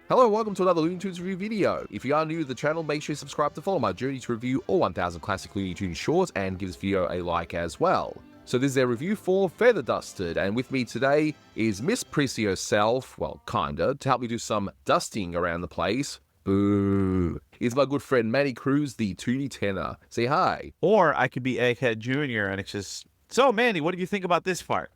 Hello, welcome to another Looney Tunes review video. If you are new to the channel, make sure you subscribe to follow my journey to review all 1000 classic Looney Tunes shorts and give this video a like as well. So this is their review for Feather Dusted, and with me today is Miss Prissy herself, well, kinda, to help me do some dusting around the place. Boo. Is my good friend Manny Cruz, the Toonie Tenor. Say hi. Or I could be Egghead Jr. and it's just, so Manny, what do you think about this part?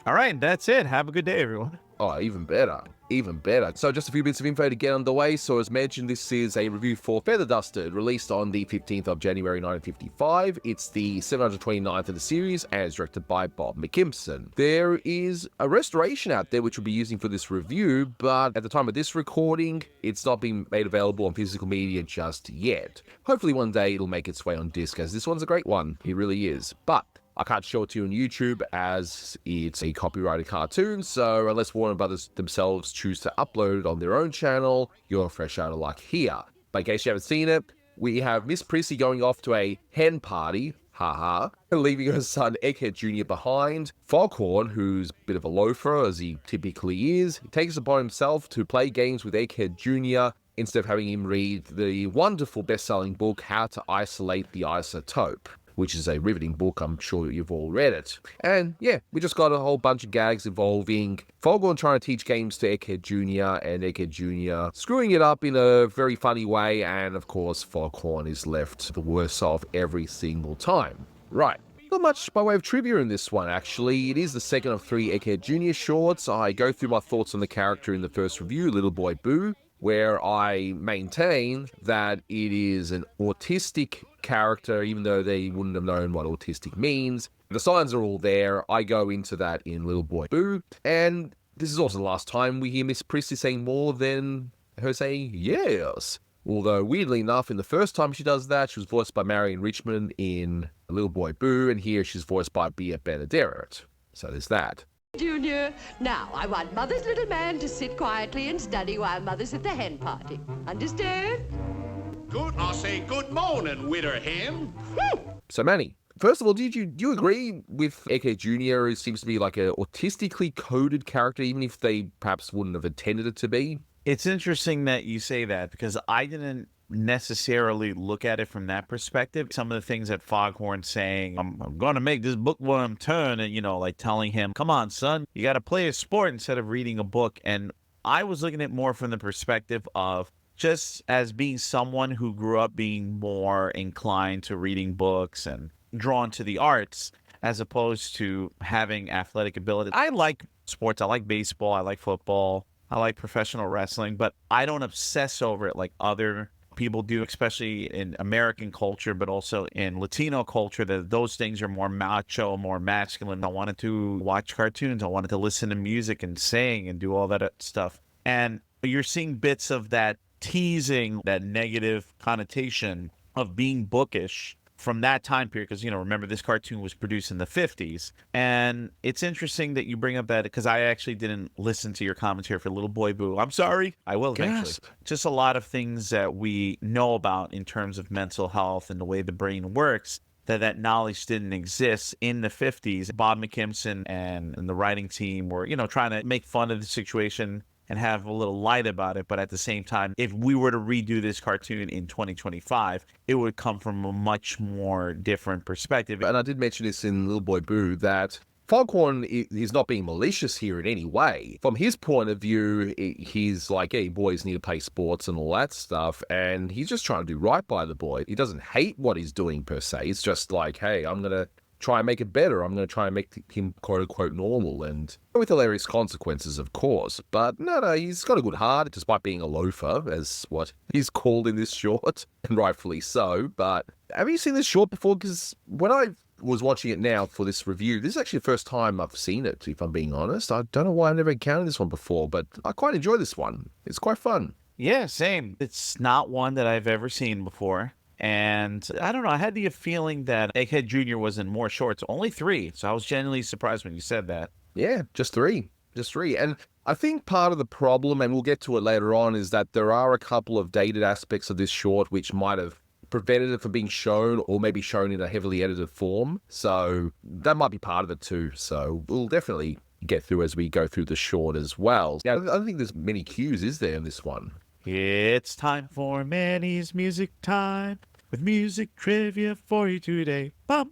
All right, that's it. Have a good day, everyone. Oh, even better. Even better. So just a few bits of info to get underway. So as mentioned, this is a review for Feather Dusted, released on the 15th of January 1955. It's the 729th of the series, and it's directed by Bob McKimson. There is a restoration out there which we'll be using for this review, but at the time of this recording, it's not being made available on physical media just yet. Hopefully one day it'll make its way on disc, as this one's a great one. It really is. But I can't show it to you on YouTube as it's a copyrighted cartoon, so unless Warner Brothers themselves choose to upload it on their own channel, you're fresh out of luck here. But in case you haven't seen it, we have Miss Prissy going off to a hen party, haha, and leaving her son Egghead Jr. behind. Foghorn, who's a bit of a loafer, as he typically is, he takes it upon himself to play games with Egghead Jr. instead of having him read the wonderful best-selling book, How to Isolate the Isotope, which is a riveting book. I'm sure you've all read it. And yeah, we just got a whole bunch of gags involving Foghorn trying to teach games to Egghead Jr. and Egghead Jr. screwing it up in a very funny way, and of course Foghorn is left the worse off every single time. Right. Not much by way of trivia in this one, actually. It is the second of 3 Egghead Jr. shorts. I go through my thoughts on the character in the first review, Little Boy Boo, where I maintain that it is an autistic character, even though they wouldn't have known what autistic means. The signs are all there. I go into that in Little Boy Boo, and this is also the last time we hear Miss Prissy saying more than her saying yes. Although, weirdly enough, in the first time she does that, she was voiced by Marion Richmond in Little Boy Boo, and here she's voiced by Bea Benaderet. So there's that. Junior, now I want Mother's little man to sit quietly and study while Mother's at the hen party. Understand? Good, I say good morning, Widder Hen. So Manny, first of all, do you agree with Egghead Jr.? It seems to be like a autistically coded character, even if they perhaps wouldn't have intended it to be? It's interesting that you say that because I didn't necessarily look at it from that perspective. Some of the things that Foghorn's saying, I'm going to make this bookworm turn, and, like telling him, come on, son, you got to play a sport instead of reading a book. And I was looking at it more from the perspective of just as being someone who grew up being more inclined to reading books and drawn to the arts, as opposed to having athletic ability. I like sports. I like baseball. I like football. I like professional wrestling, but I don't obsess over it like other people do, especially in American culture, but also in Latino culture, that those things are more macho, more masculine. I wanted to watch cartoons. I wanted to listen to music and sing and do all that stuff. And you're seeing bits of that teasing, that negative connotation of being bookish from that time period, because, remember, this cartoon was produced in the 50s. And it's interesting that you bring up that, because I actually didn't listen to your commentary for Little Boy Boo. I'm sorry. I will eventually. Gasp. Just a lot of things that we know about in terms of mental health and the way the brain works, that knowledge didn't exist in the 50s. Bob McKimson and the writing team were, trying to make fun of the situation and have a little light about it. But at the same time, if we were to redo this cartoon in 2025, it would come from a much more different perspective. And I did mention this in Little Boy Boo, that Foghorn is not being malicious here in any way. From his point of view, he's like, hey, boys need to play sports and all that stuff, and he's just trying to do right by the boy. He doesn't hate what he's doing per se. It's just like, hey, I'm going to try and make it better. I'm going to try and make him quote-unquote normal, and with hilarious consequences, of course. But no, he's got a good heart, despite being a loafer, as what he's called in this short, and rightfully so. But have you seen this short before? Because when I was watching it now for this review, this is actually the first time I've seen it, if I'm being honest. I don't know why I've never encountered this one before, but I quite enjoy this one. It's quite fun. Yeah, same. It's not one that I've ever seen before. And I don't know, I had the feeling that Egghead Jr. was in more shorts, only 3. So I was genuinely surprised when you said that. Yeah, just 3. Just 3. And I think part of the problem, and we'll get to it later on, is that there are a couple of dated aspects of this short which might have prevented it from being shown, or maybe shown in a heavily edited form. So that might be part of it too. So we'll definitely get through as we go through the short as well. Now, I don't think there's many cues, is there, in this one? It's time for Manny's Music Time with music trivia for you today. Bum.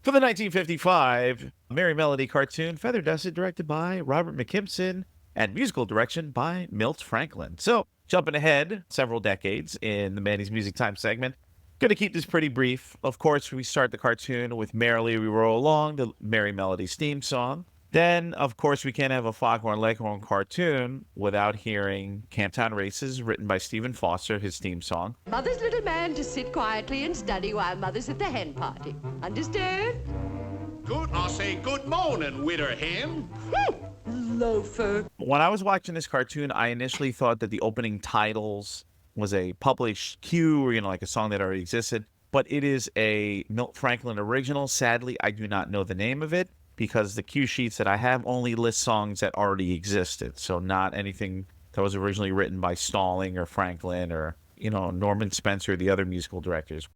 For the 1955 Merrie Melody cartoon, Feather Dusted, directed by Robert McKimson and musical direction by Milt Franklin. So, jumping ahead several decades in the Manny's Music Time segment, going to keep this pretty brief. Of course, we start the cartoon with Merrily We Roll Along, the Merrie Melodies theme song. Then, of course, we can't have a Foghorn Leghorn cartoon without hearing Camptown Races, written by Stephen Foster, his theme song. Mother's little man to sit quietly and study while mother's at the hen party. Understand? Good, I'll say good morning, witter hen. Loafer. When I was watching this cartoon, I initially thought that the opening titles was a published cue or, like a song that already existed. But it is a Milt Franklin original. Sadly, I do not know the name of it, because the cue sheets that I have only list songs that already existed. So not anything that was originally written by Stalling or Franklin or, Norman Spencer, the other musical directors.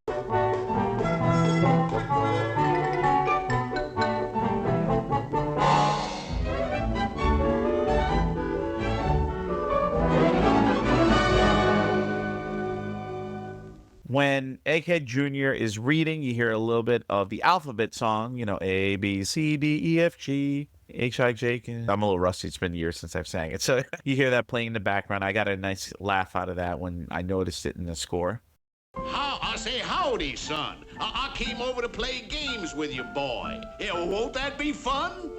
When Egghead Jr. is reading, you hear a little bit of the alphabet song, A, B, C, D, E, F, G, H, I, J, K. I'm a little rusty. It's been years since I've sang it. So you hear that playing in the background. I got a nice laugh out of that when I noticed it in the score. I say howdy, son. I came over to play games with you, boy. Yeah, won't that be fun?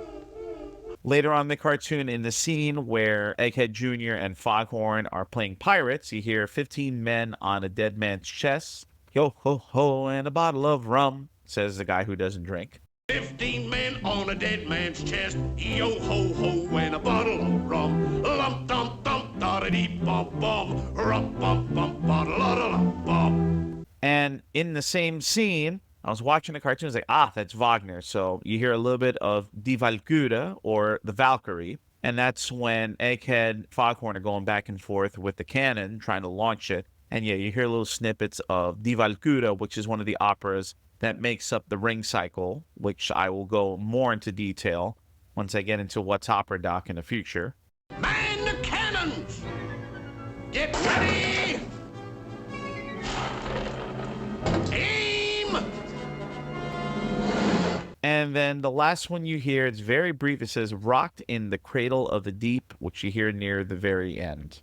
Later on in the cartoon, in the scene where Egghead Jr. and Foghorn are playing pirates, you hear 15 men on a dead man's chest. Yo ho ho and a bottle of rum, says the guy who doesn't drink. 15 men on a dead man's chest. Yo ho ho and a bottle of rum. Lump dump dump da da dee bum bum. Rump bum bum bottle da bum. And in the same scene, I was watching the cartoon, I was like, that's Wagner. So you hear a little bit of Die Walküre, or the Valkyrie, and that's when Egghead and Foghorn are going back and forth with the cannon, trying to launch it. And yeah, you hear little snippets of Die Walküre, which is one of the operas that makes up the Ring Cycle, which I will go more into detail once I get into what's opera doc in the future. Man the cannons! Get ready! Aim! And then the last one you hear, it's very brief. It says, rocked in the cradle of the deep, which you hear near the very end.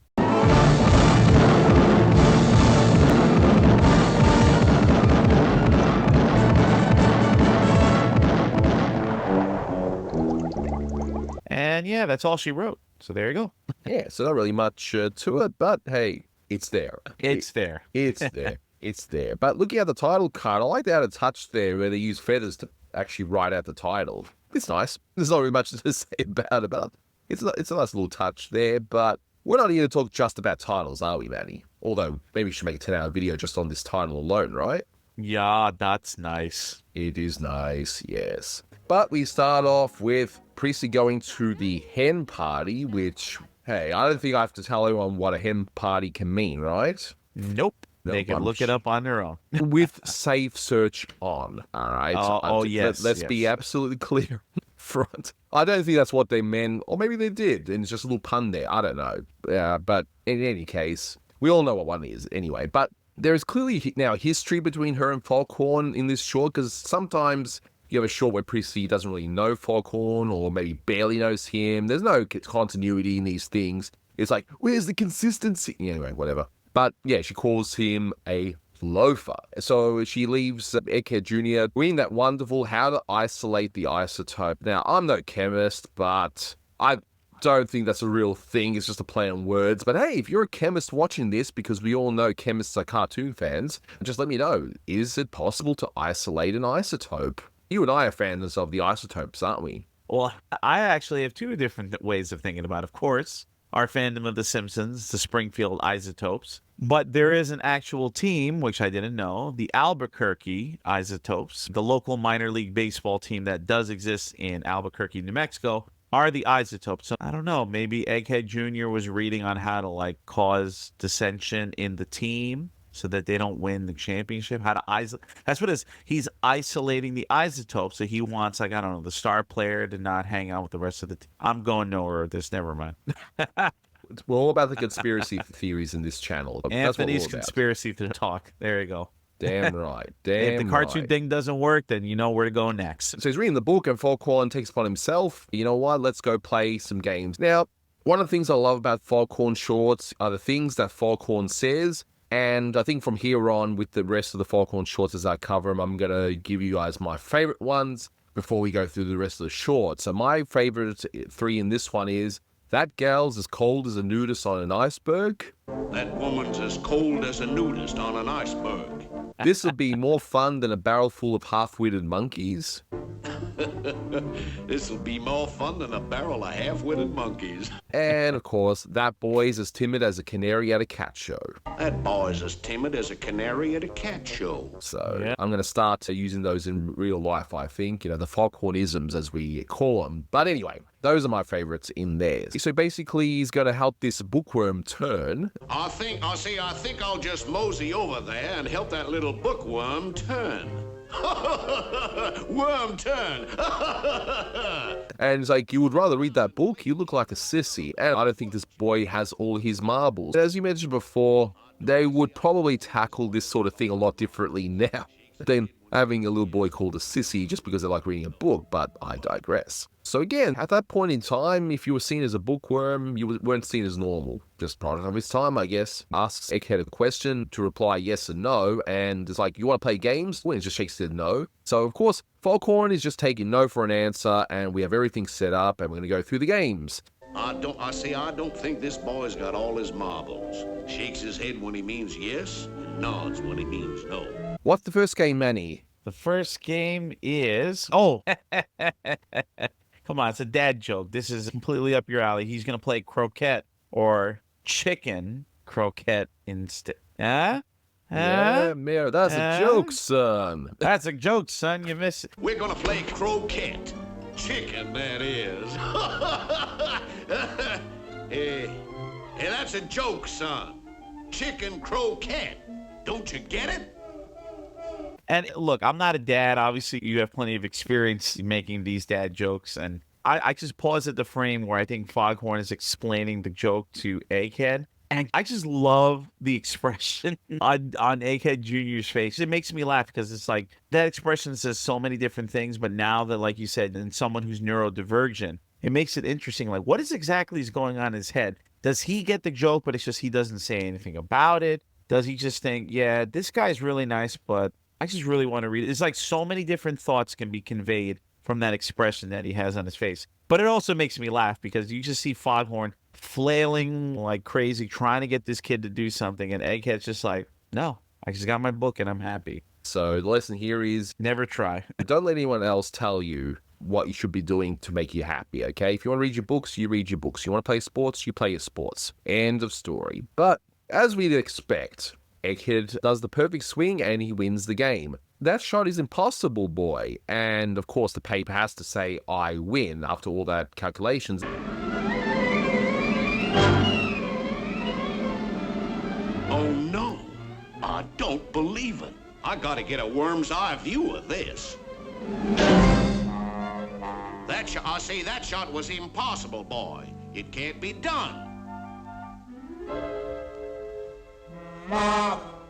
And yeah, that's all she wrote. So there you go. Yeah, so not really much to it, but hey, it's there. It's there. It's there. It's there. But looking at the title card, I like the out of touch there where they use feathers to actually write out the title. It's nice. There's not really much to say about it, but it's a nice little touch there. But we're not here to talk just about titles, are we, Manny? Although maybe we should make a 10-hour video just on this title alone, right? Yeah, that's nice. It is nice, yes. But we start off with Prissy going to the hen party, which, hey, I don't think I have to tell anyone what a hen party can mean, right? Nope. They can look it up on their own. With safe search on, all right? Yes. Let's be absolutely clear front. I don't think that's what they meant, or maybe they did, and it's just a little pun there. I don't know. But in any case, we all know what one is anyway. But there is clearly now history between her and Foghorn in this short, because sometimes you have a short where Prissy doesn't really know Foghorn, or maybe barely knows him. There's no continuity in these things. It's like, where's the consistency? Anyway, whatever. But yeah, she calls him a loafer. So she leaves Egghead Jr. reading that wonderful How to Isolate the Isotope. Now, I'm no chemist, but I don't think that's a real thing. It's just a play on words. But hey, if you're a chemist watching this, because we all know chemists are cartoon fans, just let me know, is it possible to isolate an isotope? You and I are fans of the isotopes, aren't we? Well, I actually have two different ways of thinking about it. Of course, our fandom of The Simpsons, the Springfield Isotopes. But there is an actual team, which I didn't know, the Albuquerque Isotopes, the local minor league baseball team that does exist in Albuquerque, New Mexico, are the Isotopes. So I don't know, maybe Egghead Jr. was reading on how to cause dissension in the team, so that they don't win the championship. How to isolate? That's what it is. He's isolating the isotopes. So he wants, like, I don't know, the star player to not hang out with the rest of the team. I'm going nowhere with this. Never mind. We're all about the conspiracy theories in this channel. That's what we're Anthony's all about. conspiracy to talk. There you go. Damn right. Damn If the cartoon right. thing doesn't work, then you know where to go next. So he's reading the book, and Foghorn takes upon himself, you know what, let's go play some games. Now, one of the things I love about Foghorn shorts are the things that Foghorn says. And I think from here on, with the rest of the Foghorn shorts as I cover them, I'm going to give you guys my favorite ones before we go through the rest of the shorts. So my favorite 3 in this one is, that gal's as cold as a nudist on an iceberg. That woman's as cold as a nudist on an iceberg. This would be more fun than a barrel full of half-witted monkeys. This'll be more fun than a barrel of half-witted monkeys. And, of course, that boy's as timid as a canary at a cat show. That boy's as timid as a canary at a cat show. So Yeah. I'm going to start using those in real life, I think. You know, the Foghornisms, as we call them. But anyway, those are my favorites in there. So basically, he's going to help this bookworm turn. I think I'll just mosey over there and help that little bookworm turn. Worm turn. And it's like, you would rather read that book? You look like a sissy. And I don't think this boy has all his marbles. As you mentioned before, they would probably tackle this sort of thing a lot differently now than having a little boy called a sissy just because they like reading a book, but I digress. So again, at that point in time, if you were seen as a bookworm, you weren't seen as normal. Just product of his time, I guess. Asks Egghead a question to reply yes and no, and it's like, you want to play games? Well, he just shakes his head no. So of course, Foghorn is just taking no for an answer, and we have everything set up, and we're going to go through the games. I don't think this boy's got all his marbles. Shakes his head when he means yes, and nods when he means no. What's the first game, Manny? The first game is... Oh! Come on, it's a dad joke. This is completely up your alley. He's going to play croquette or chicken croquette instead. Huh? Yeah, Mayor, that's a joke, son. That's a joke, son. You miss it. We're gonna play croquette. Chicken, that is. Hey, that's a joke, son. Chicken croquette. Don't you get it? And look, I'm not a dad. Obviously, you have plenty of experience making these dad jokes. And I just pause at the frame where I think Foghorn is explaining the joke to Egghead. And I just love the expression on Egghead Jr.'s face. It makes me laugh because it's like that expression says so many different things. But now that, like you said, in someone who's neurodivergent, it makes it interesting. Like, what is exactly going on in his head? Does he get the joke, but it's just he doesn't say anything about it? Does he just think, yeah, this guy's really nice, but I just really want to read it? It's like so many different thoughts can be conveyed from that expression that he has on his face. But it also makes me laugh because you just see Foghorn flailing like crazy, trying to get this kid to do something. And Egghead's just like, no, I just got my book and I'm happy. So the lesson here is, Never try. don't let anyone else tell you what you should be doing to make you happy, okay? If you want to read your books, you read your books. You want to play sports, you play your sports. End of story. But as we'd expect, Egghead does the perfect swing and he wins the game. That shot is impossible, boy. And of course, the paper has to say, I win, after all that calculations. Oh, no. I don't believe it. I gotta get a worm's eye view of this. That shot was impossible, boy. It can't be done.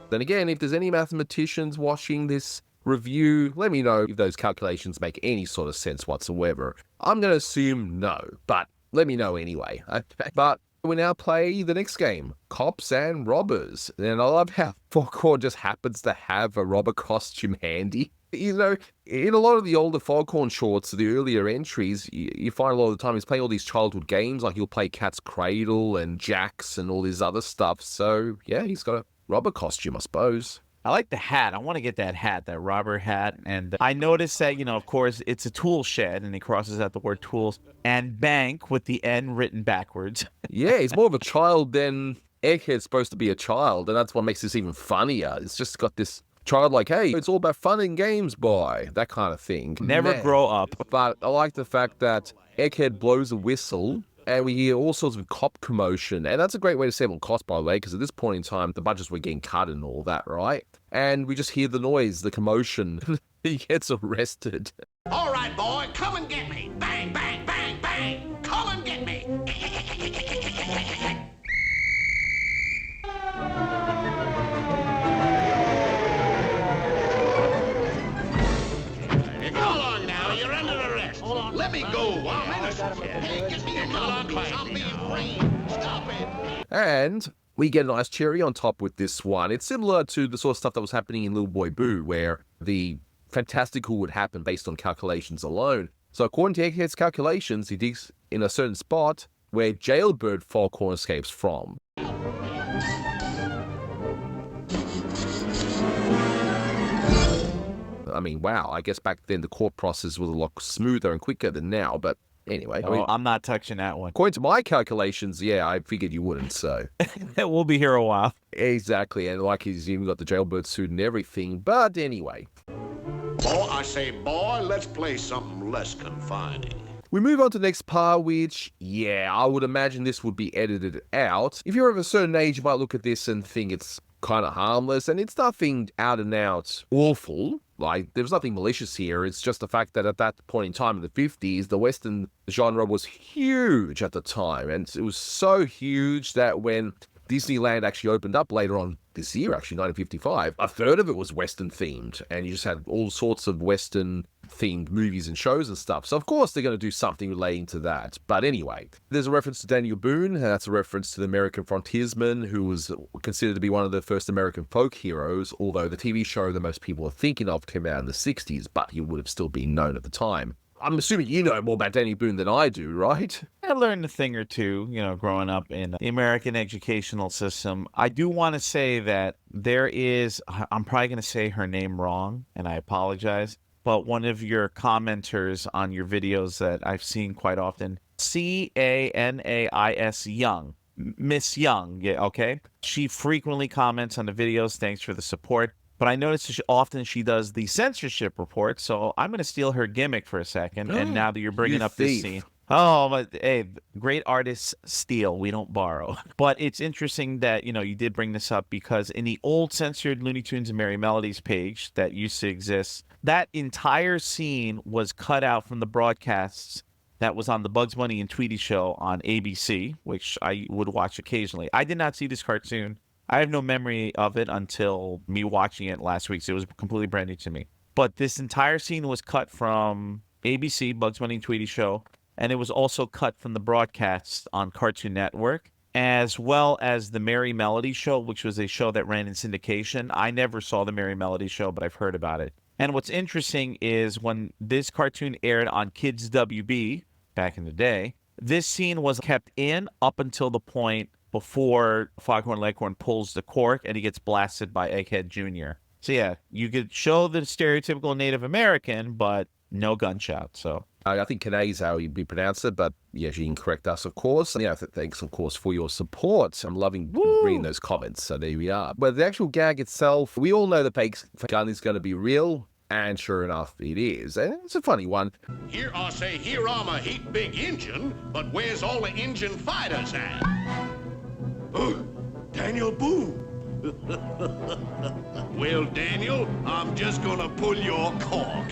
Then again, if there's any mathematicians watching this review, let me know if those calculations make any sort of sense whatsoever. I'm going to assume no, but let me know anyway. But we now play the next game, Cops and Robbers. And I love how Foghorn just happens to have a robber costume handy. You know, in a lot of the older Foghorn shorts, the earlier entries, you find a lot of the time he's playing all these childhood games, like he'll play Cat's Cradle and Jacks and all this other stuff. So, yeah, he's got a robber costume, I suppose. I like the hat. I want to get that hat, that robber hat. And I noticed that, you know, of course, it's a tool shed, and he crosses out the word tools, and bank with the N written backwards. Yeah, he's more of a child than Egghead's supposed to be a child, and that's what makes this even funnier. It's just got this child like, hey, it's all about fun and games, boy. That kind of thing. Never Man. grow up. But I like the fact that Egghead blows a whistle, And we hear all sorts of cop commotion. And that's a great way to save on cost, by the way, because at this point in time, the budgets were getting cut and all that, right? And we just hear the noise, the commotion. He gets arrested. All right, boy, come and get me. Bang, bang, bang, bang. Come and get me. Hold on now, you're under arrest. Let me go. I'm innocent. Hey, give me a mouthpiece. I'm being framed. Stop it. And we get a nice cherry on top with this one. It's similar to the sort of stuff that was happening in Little Boy Boo, where the fantastical would happen based on calculations alone. So according to Egghead's calculations, he digs in a certain spot where jailbird Foghorn escapes from. I mean, wow, I guess back then the court process was a lot smoother and quicker than now, but anyway. I'm not touching that one. According to my calculations, yeah, I figured you wouldn't, so. We'll be here a while. Exactly, and like he's even got the jailbird suit and everything, but anyway. Boy, I say, boy, let's play something less confining. We move on to the next part, which, yeah, I would imagine this would be edited out. If you're of a certain age, you might look at this and think it's kind of harmless, and it's nothing out and out awful. Like, there's nothing malicious here. It's just the fact that at that point in time in the 50s, the Western genre was huge at the time. And it was so huge that when Disneyland actually opened up later on this year, actually, 1955, a third of it was Western themed. And you just had all sorts of Western themed movies and shows and stuff. So, of course, they're going to do something relating to that. But anyway, there's a reference to Daniel Boone, and that's a reference to the American frontiersman, who was considered to be one of the first American folk heroes, although the TV show that most people are thinking of came out in the 60s, but he would have still been known at the time. I'm assuming you know more about Daniel Boone than I do, right? I learned a thing or two, growing up in the American educational system. I do want to say that there is, I'm probably going to say her name wrong, and I apologize, but one of your commenters on your videos that I've seen quite often, Canais Young, Miss Young, yeah, okay? She frequently comments on the videos. Thanks for the support. But I noticed often she does the censorship report, so I'm going to steal her gimmick for a second. And now that you're bringing up this scene. Oh, but hey, great artists steal. We don't borrow. But it's interesting that, you did bring this up because in the old censored Looney Tunes and Merrie Melodies page that used to exist, that entire scene was cut out from the broadcasts that was on the Bugs Bunny and Tweety show on ABC, which I would watch occasionally. I did not see this cartoon. I have no memory of it until me watching it last week, so it was completely brand new to me. But this entire scene was cut from ABC, Bugs Bunny and Tweety show, and it was also cut from the broadcasts on Cartoon Network, as well as the Merrie Melodies show, which was a show that ran in syndication. I never saw the Merrie Melodies show, but I've heard about it. And what's interesting is when this cartoon aired on Kids WB back in the day, this scene was kept in up until the point before Foghorn Leghorn pulls the cork and he gets blasted by Egghead Jr. So yeah, you could show the stereotypical Native American, but no gunshot. So I think Canais is how you'd be pronounced it, but yes, you can correct us, of course. Yeah, thanks, of course, for your support. I'm loving reading those comments, so there we are. But the actual gag itself, we all know the fake gun is going to be real, and sure enough, it is. And it's a funny one. Here I say, here I'm a heap big engine, but where's all the engine fighters at? Oh, Daniel Boone. Well, Daniel, I'm just gonna pull your cork.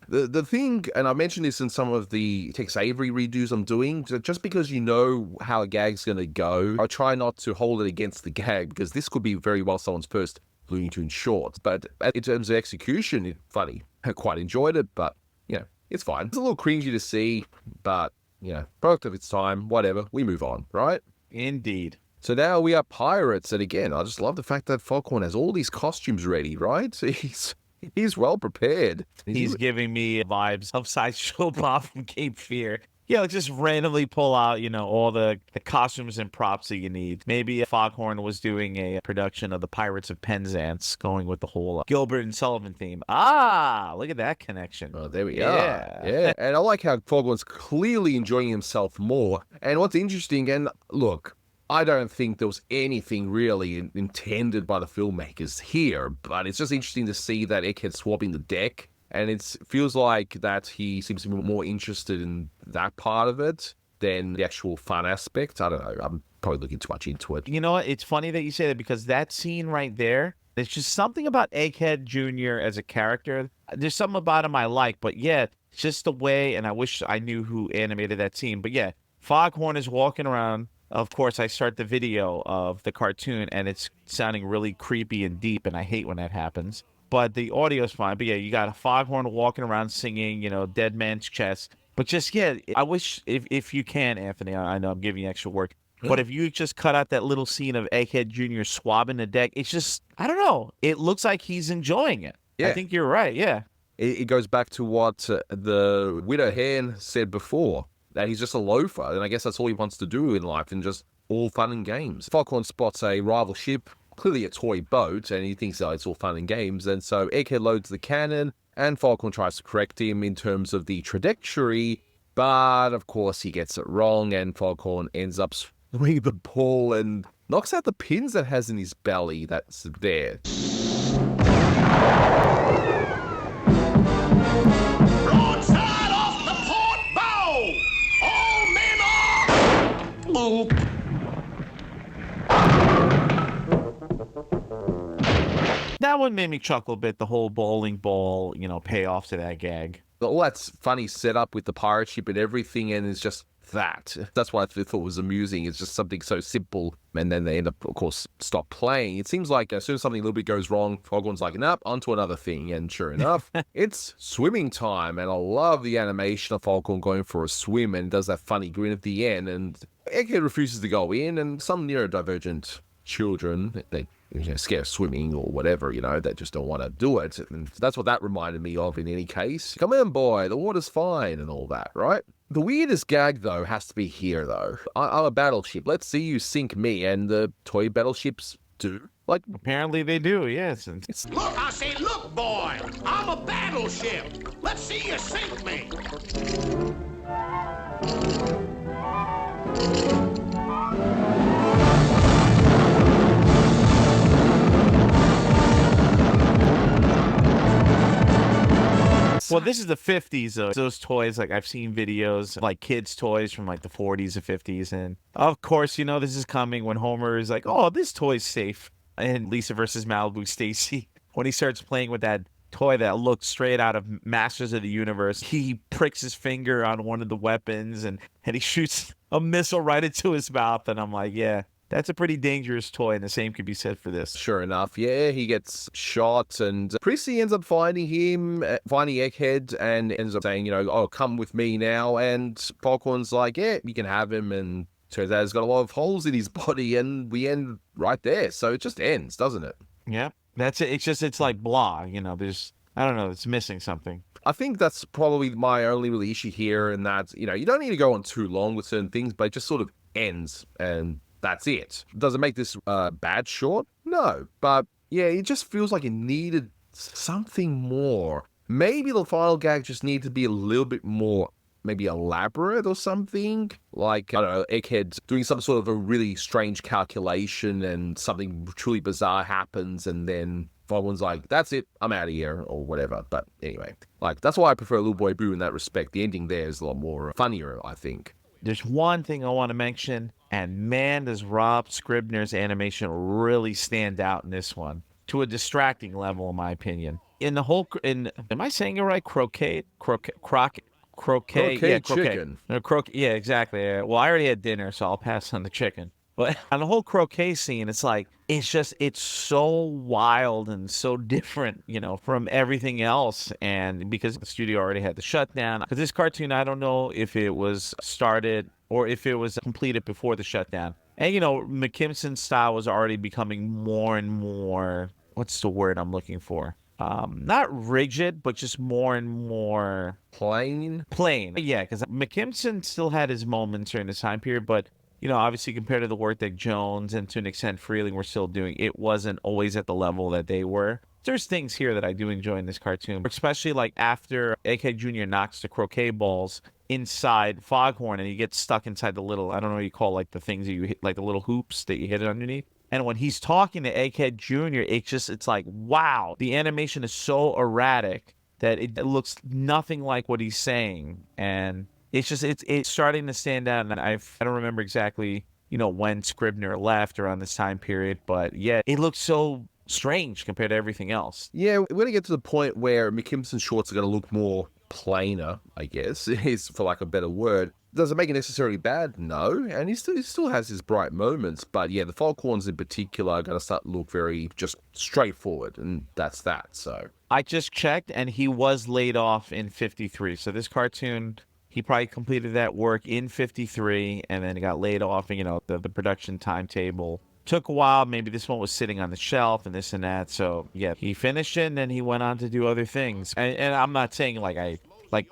The thing, and I mentioned this in some of the Tex Avery redos I'm doing, just because you know how a gag's going to go, I try not to hold it against the gag, because this could be very well someone's first Looney Tunes short. But in terms of execution, it's funny. I quite enjoyed it, but, it's fine. It's a little cringy to see, but, product of its time, whatever. We move on, right? indeed. So now we are pirates, and again, I just love the fact that Foghorn has all these costumes ready, right? He's well prepared. He's giving me vibes of Sideshow Bob from Cape Fear. Just randomly pull out, all the costumes and props that you need. Maybe Foghorn was doing a production of the Pirates of Penzance, going with the whole Gilbert and Sullivan theme. Ah, look at that connection. Oh, there we are. Yeah. And I like how Foghorn's clearly enjoying himself more. And what's interesting, and look, I don't think there was anything really intended by the filmmakers here, but it's just interesting to see that Egghead swapping the deck And it feels like that he seems to be more interested in that part of it than the actual fun aspect. I don't know. I'm probably looking too much into it. You know what? It's funny that you say that because that scene right there, there's just something about Egghead Jr. as a character. There's something about him I like, but yeah, it's just the way, and I wish I knew who animated that scene. But yeah, Foghorn is walking around. Of course, I start the video of the cartoon, and it's sounding really creepy and deep, and I hate when that happens. But the audio's fine. But yeah, you got a Foghorn walking around singing, Dead Man's Chest. But just, yeah, I wish if you can, Anthony, I know I'm giving you extra work, but if you just cut out that little scene of Egghead Jr. swabbing the deck, it's just, I don't know. It looks like he's enjoying it. Yeah. I think you're right, yeah. It goes back to what the widow hen said before, that he's just a loafer, and I guess that's all he wants to do in life, and just all fun and games. Foghorn spots a rival ship, clearly a toy boat, and he thinks, oh, it's all fun and games, and so Egghead loads the cannon, and Foghorn tries to correct him in terms of the trajectory, but of course he gets it wrong, and Foghorn ends up swinging the ball and knocks out the pins that has in his belly that's there. Broadside off the port bow! All men are... Boop. That one made me chuckle a bit, the whole bowling ball, payoff to that gag. All that's funny setup with the pirate ship and everything, and it's just that. That's what I thought was amusing. It's just something so simple, and then they end up, of course, stop playing. It seems like as soon as something a little bit goes wrong, Foghorn's like, nope, onto another thing. And sure enough, it's swimming time, and I love the animation of Foghorn going for a swim and does that funny grin at the end, and Egghead refuses to go in, and some neurodivergent children, they scared of swimming or whatever, they just don't want to do it. And that's what that reminded me of in any case. Come in, boy, the water's fine and all that, right? The weirdest gag, though, has to be here, though. I'm a battleship. Let's see you sink me. And the toy battleships do. Like, apparently they do, yes. Look, I say, look, boy, I'm a battleship. Let's see you sink me. Well, this is the 50s, though. Those toys, like, I've seen videos, like, kids' toys from, like, the 40s and 50s. And, of course, this is coming when Homer is like, oh, this toy's safe. And Lisa versus Malibu Stacy, when he starts playing with that toy that looks straight out of Masters of the Universe, he pricks his finger on one of the weapons, and he shoots a missile right into his mouth. And I'm like, yeah. That's a pretty dangerous toy, and the same could be said for this. Sure enough, yeah, he gets shot, and Prissy ends up finding Egghead, and ends up saying, oh, come with me now, and Foghorn's like, yeah, you can have him, and turns out he's got a lot of holes in his body, and we end right there, so it just ends, doesn't it? Yeah, that's it. It's like blah, there's, I don't know, it's missing something. I think that's probably my only really issue here, and that, you don't need to go on too long with certain things, but it just sort of ends, and that's it. Does it make this bad short? No. But yeah, it just feels like it needed something more. Maybe the final gag just needed to be a little bit more, maybe elaborate or something. Like, I don't know, Egghead doing some sort of a really strange calculation and something truly bizarre happens, and then Foghorn's like, that's it, I'm out of here, or whatever. But anyway, like, that's why I prefer Little Boy Boo in that respect. The ending there is a lot more funnier, I think. There's one thing I want to mention, and man, does Rob Scribner's animation really stand out in this one to a distracting level, in my opinion. Am I saying it right? Croquet, yeah, chicken. No, yeah, exactly. Well, I already had dinner, so I'll pass on the chicken. But on the whole croquet scene, it's like, it's so wild and so different, from everything else. And because the studio already had the shutdown, because this cartoon, I don't know if it was started or if it was completed before the shutdown. And, McKimson's style was already becoming more and more, what's the word I'm looking for? Not rigid, but just more and more plain. Yeah, because McKimson still had his moments during this time period, but obviously compared to the work that Jones and to an extent Freeling were still doing, it wasn't always at the level that they were. There's things here that I do enjoy in this cartoon, especially like after Egghead Jr. knocks the croquet balls inside Foghorn and he gets stuck inside the little, I don't know what you call like the things that you hit, like the little hoops that you hit it underneath. And when he's talking to Egghead Jr., it's like, wow, the animation is so erratic. that it looks nothing like what he's saying, and it's starting to stand out. And I don't remember exactly, when Scribner left around this time period, but yeah, it looks so strange compared to everything else. Yeah, we're going to get to the point where McKimson's shorts are going to look more plainer, I guess, is for like a better word. Does it make it necessarily bad? No. And he still has his bright moments. But yeah, the Foghorns in particular are going to start to look very just straightforward. And that's that. So I just checked, and he was laid off in 53. So this cartoon, he probably completed that work in 53, and then he got laid off. And, the production timetable took a while. Maybe this one was sitting on the shelf and this and that. So yeah, he finished it, and then he went on to do other things. And I'm not saying like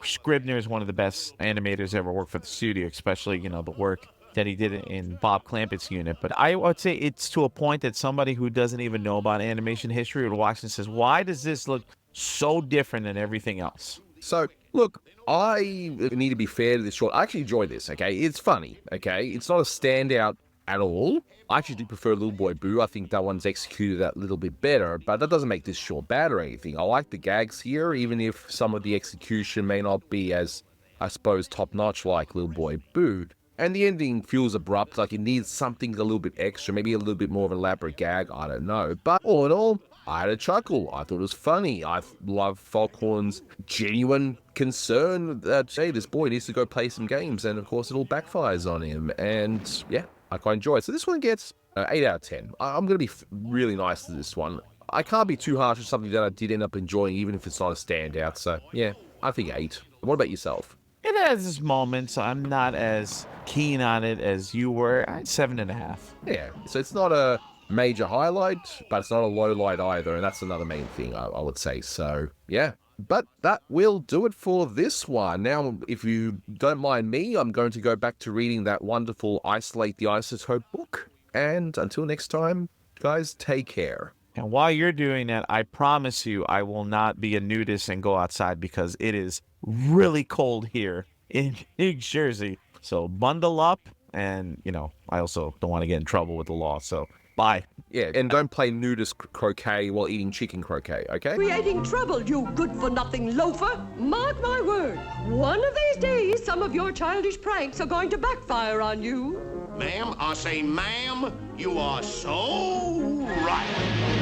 Scribner is one of the best animators ever worked for the studio, especially, the work that he did in Bob Clampett's unit. But I would say it's to a point that somebody who doesn't even know about animation history would watch and says, why does this look so different than everything else? So, look, I need to be fair to this short. I actually enjoy this, okay? It's funny, okay? It's not a standout at all. I actually do prefer Little Boy Boo. I think that one's executed that little bit better, but that doesn't make this short bad or anything. I like the gags here, even if some of the execution may not be as, I suppose, top-notch like Little Boy Boo. And the ending feels abrupt, like it needs something a little bit extra, maybe a little bit more of an elaborate gag, I don't know. But all in all, I had a chuckle. I thought it was funny. I love Foghorn's genuine concern that, hey, this boy needs to go play some games, and of course it all backfires on him. And yeah, I quite enjoy it. So this one gets 8 out of 10. I'm going to be really nice to this one. I can't be too harsh on something that I did end up enjoying, even if it's not a standout. So yeah, I think 8. What about yourself? It has its moments. I'm not as keen on it as you were. 7.5. Yeah, so it's not a major highlight, but it's not a low light either, and that's another main thing I would say. So yeah, but that will do it for this one. Now, if you don't mind me, I'm going to go back to reading that wonderful Isolate the Isotope book, and until next time, guys, take care. And while you're doing that, I promise you I will not be a nudist and go outside, because it is really cold here in New Jersey. So bundle up, and I also don't want to get in trouble with the law. So bye. Yeah, and don't play nudist croquet while eating chicken croquet, okay? Creating trouble, you good-for-nothing loafer. Mark my word, one of these days, some of your childish pranks are going to backfire on you. Ma'am, I say, ma'am, you are so right.